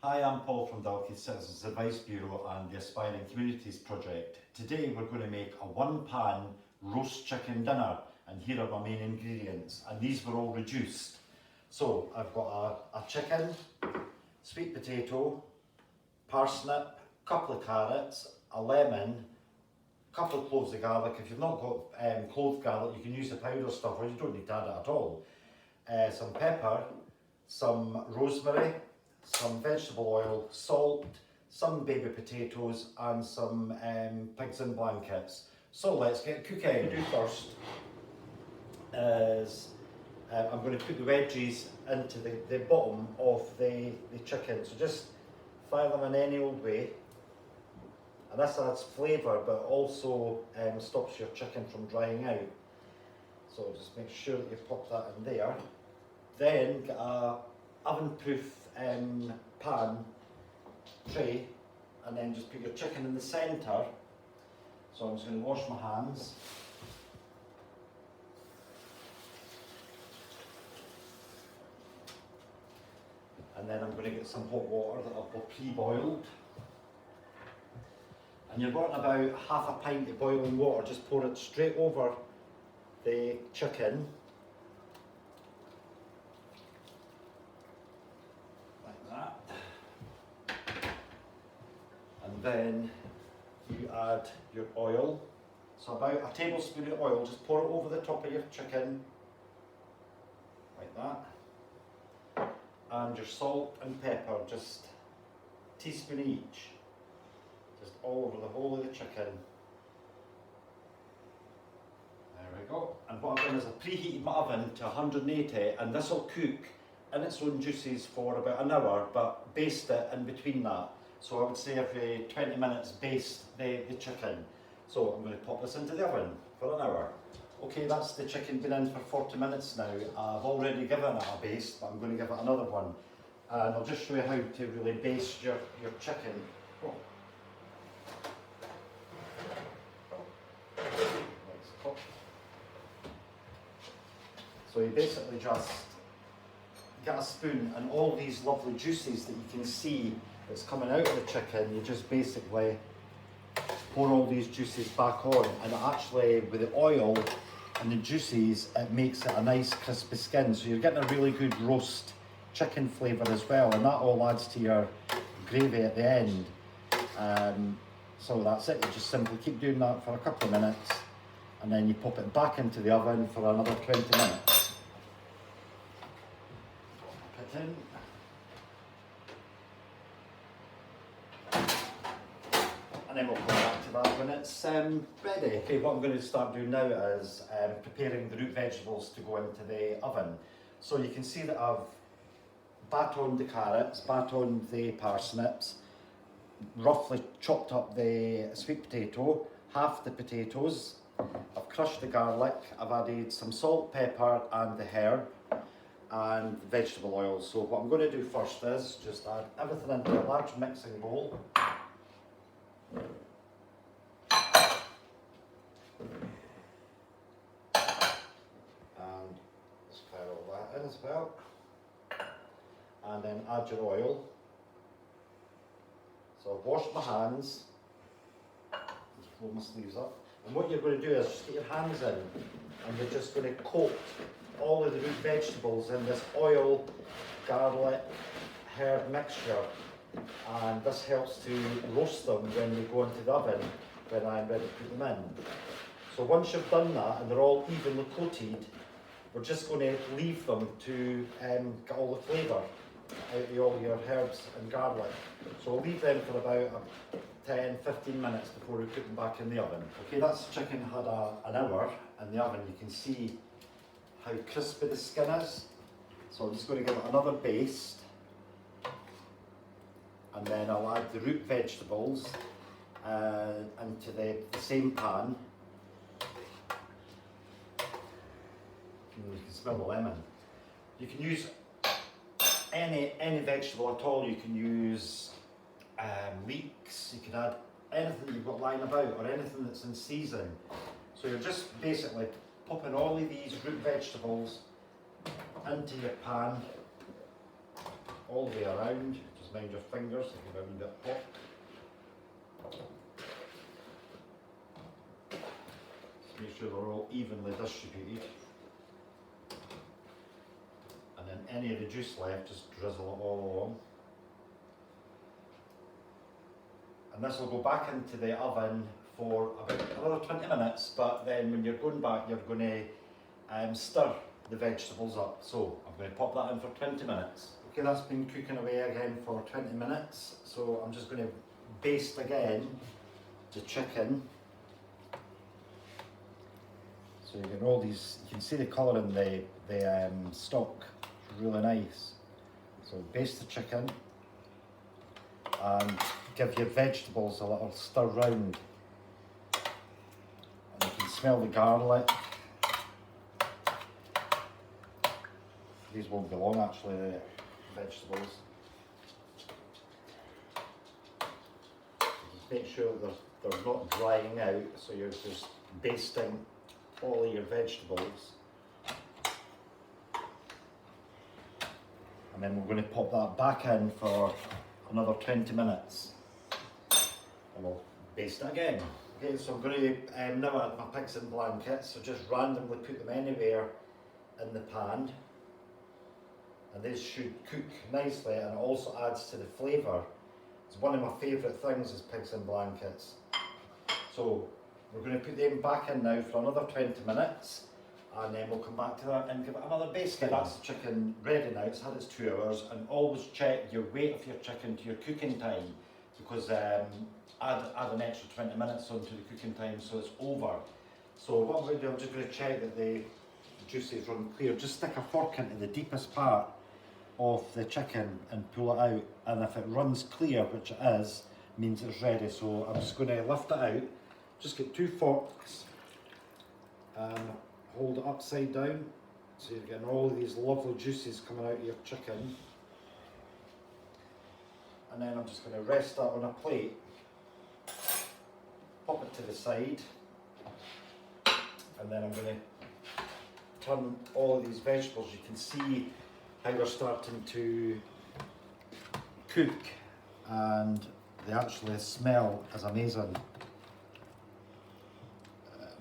Hi, I'm Paul from Dalkeith Citizens Advice Bureau and the Aspiring Communities Project. Today we're going to make a one-pan roast chicken dinner, and here are my main ingredients, and these were all reduced. So I've got a chicken, sweet potato, parsnip, couple of carrots, a lemon, couple of cloves of garlic. If you've not got clove garlic, you can use the powder stuff, or you don't need to add it at all. Some pepper, some rosemary, some vegetable oil, salt, some baby potatoes and some pigs in blankets. So let's get cooking. What I'm going to do first is I'm going to put the wedges into the bottom of the chicken. So just fire them in any old way, and this adds flavour but also stops your chicken from drying out. So just make sure that you pop that in there. Then get a oven-proof pan tray, and then just put your chicken in the centre. So I'm just going to wash my hands. And then I'm going to get some hot water that I've got pre-boiled. And you're getting about half a pint of boiling water. Just pour it straight over the chicken. And then you add your oil. So about a tablespoon of oil, just pour it over the top of your chicken, like that. And your salt and pepper, just a teaspoon each, just all over the whole of the chicken. There we go. And what I've done is I've preheated my oven to 180, and this will cook in its own juices for about an hour, but baste it in between that. So I would say every 20 minutes baste the chicken. So I'm going to pop this into the oven for an hour. Okay, that's the chicken been in for 40 minutes now. I've already given it a baste, but I'm going to give it another one. And I'll just show you how to really baste your chicken. Oh. So you basically just get a spoon, and all these lovely juices that you can see that's coming out of the chicken, you just basically pour all these juices back on, and actually with the oil and the juices it makes it a nice crispy skin, so you're getting a really good roast chicken flavour as well, and that all adds to your gravy at the end. So that's it, you just simply keep doing that for a couple of minutes, and then you pop it back into the oven for another 20 minutes. Pop it in. And then we'll come back to that when it's ready. Okay, what I'm going to start doing now is preparing the root vegetables to go into the oven. So you can see that I've batoned the carrots, batoned the parsnips, roughly chopped up the sweet potato, half the potatoes. I've crushed the garlic, I've added some salt, pepper and the herb and vegetable oil. So what I'm going to do first is just add everything into a large mixing bowl. And just fire all that in as well. And then add your oil. So I've washed my hands. Just roll my sleeves up. And what you're going to do is just get your hands in, and you're just going to coat all of the root vegetables in this oil, garlic, herb mixture. And this helps to roast them when they go into the oven when I'm ready to put them in. So once you've done that and they're all evenly coated, we're just going to leave them to get all the flavour out of all your herbs and garlic. So we'll leave them for about 10-15 minutes before we put them back in the oven. Okay, that's chicken had an hour in the oven. You can see how crispy the skin is. So I'm just going to give it another baste. And then I'll add the root vegetables into the same pan. You can smell the lemon. You can use any vegetable at all. You can use leeks, you can add anything you've got lying about or anything that's in season. So you're just basically popping all of these root vegetables into your pan all the way around. Just mind your fingers if you're a wee bit hot. Just make sure they're all evenly distributed. And then any of the juice left, just drizzle it all along. And this will go back into the oven for about another 20 minutes, but then when you're going back, you're going to stir the vegetables up. So I'm going to pop that in for 20 minutes. Okay, that's been cooking away again for 20 minutes. So I'm just going to baste again the chicken. So you get all these, you can see the colour in the stock, it's really nice. So baste the chicken and give your vegetables a little stir round. And you can smell the garlic. These won't be long actually, the vegetables. Just make sure they're not drying out, so you're just basting all of your vegetables. And then we're going to pop that back in for another 20 minutes. And we'll baste it again. Okay, so I'm going to now add my pigs in blankets, so just randomly put them anywhere in the pan. And this should cook nicely, and it also adds to the flavour. It's one of my favourite things is pigs in blankets. So we're going to put them back in now for another 20 minutes, and then we'll come back to that and give it another baste. Okay, that's the chicken ready now. It's had its 2 hours, and always check your weight of your chicken to your cooking time, because add an extra 20 minutes onto the cooking time so it's over. So what I'm going to do, I'm just going to check that the juices run clear. Just stick a fork into the deepest part of the chicken and pull it out, and if it runs clear, which it is, means it's ready. So I'm just going to lift it out, just get 2 forks and hold it upside down, so you're getting all these lovely juices coming out of your chicken. And then I'm just going to rest that on a plate, pop it to the side, and then I'm going to turn all of these vegetables. You can see how they're starting to cook, and they actually smell is amazing.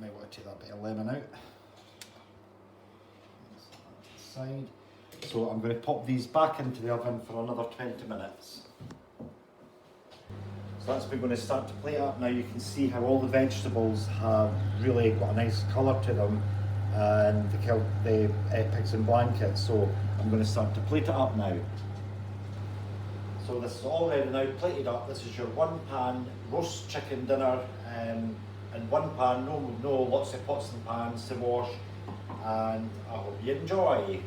Might want to take that bit of lemon out. Side. So I'm going to pop these back into the oven for another 20 minutes. So that's going to start to plate up. Now you can see how all the vegetables have really got a nice colour to them, and the pigs in blankets. So I'm going to start to plate it up now. So this is all ready now, plated up. This is your 1 pan roast chicken dinner in 1 pan, no lots of pots and pans to wash, and I hope you enjoy.